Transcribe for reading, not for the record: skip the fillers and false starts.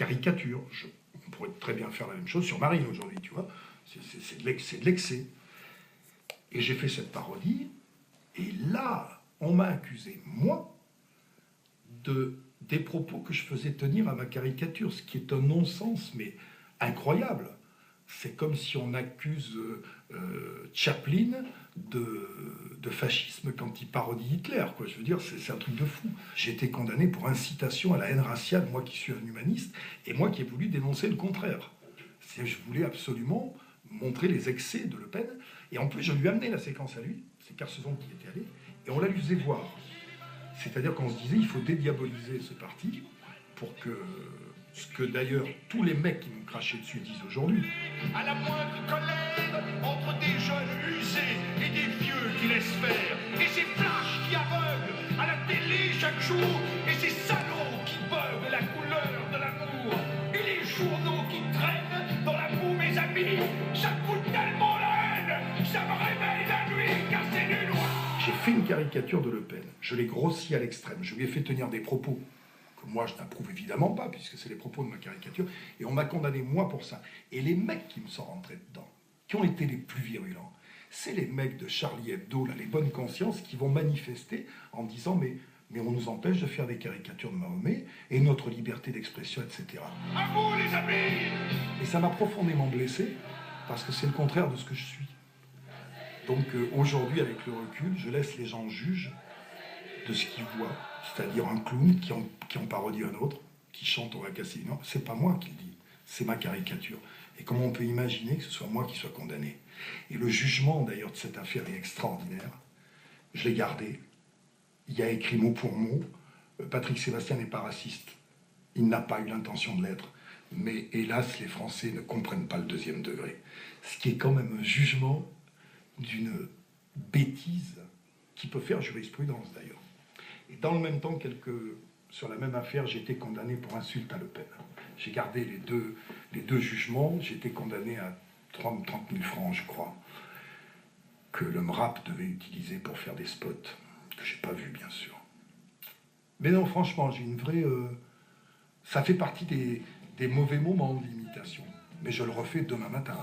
caricature. On pourrait très bien faire la même chose sur Marine aujourd'hui, tu vois. C'est de l'excès. Et j'ai fait cette parodie, et là, on m'a accusé, moi, des propos que je faisais tenir à ma caricature, ce qui est un non-sens, mais incroyable. C'est comme si on accuse Chaplin de fascisme quand il parodie Hitler, quoi. Je veux dire, c'est un truc de fou. J'ai été condamné pour incitation à la haine raciale, moi qui suis un humaniste, et moi qui ai voulu dénoncer le contraire. Je voulais absolument montrer les excès de Le Pen, et en plus je lui ai amené la séquence à lui, c'est Carsezon qui était allé, et on l'a lui faisait voir. C'est-à-dire qu'on se disait, il faut dédiaboliser ce parti, pour que, ce que d'ailleurs tous les mecs qui m'ont craché dessus disent aujourd'hui. À la moindre colère, entre des jeunes usés et des vieux qui laissent faire, et ces flashs qui aveuglent à la télé chaque jour, et ces salauds qui buggent la couleur de l'amour, et les journaux qui traînent dans la boue, mes amis, ça me fout tellement la haine, ça me réveille la nuit, car c'est du noir. J'ai fait une caricature de Le Pen, je l'ai grossi à l'extrême, je lui ai fait tenir des propos que moi je n'approuve évidemment pas, puisque c'est les propos de ma caricature, et on m'a condamné moi pour ça. Et les mecs qui me sont rentrés dedans, qui ont été les plus virulents, c'est les mecs de Charlie Hebdo, là, les bonnes consciences, qui vont manifester en disant mais on nous empêche de faire des caricatures de Mahomet, et notre liberté d'expression, etc. À vous les amis! Et ça m'a profondément blessé, parce que c'est le contraire de ce que je suis. Donc aujourd'hui, avec le recul, je laisse les gens juger de ce qu'ils voient, c'est-à-dire un clown qui en parodie un autre, qui chante au Racassi. Non, c'est pas moi qui le dis, c'est ma caricature. Et comment on peut imaginer que ce soit moi qui sois condamné? Et le jugement d'ailleurs de cette affaire est extraordinaire. Je l'ai gardé. Il y a écrit mot pour mot, Patrick Sébastien n'est pas raciste. Il n'a pas eu l'intention de l'être. Mais hélas, les Français ne comprennent pas le deuxième degré. Ce qui est quand même un jugement d'une bêtise qui peut faire jurisprudence d'ailleurs. Et dans le même temps, sur la même affaire, j'ai été condamné pour insulte à Le Pen. J'ai gardé les deux jugements, j'ai été condamné à 30 000 francs, je crois, que le MRAP devait utiliser pour faire des spots, que j'ai pas vu, bien sûr. Mais non, franchement, j'ai une vraie... ça fait partie des mauvais moments de l'imitation. Mais je le refais demain matin.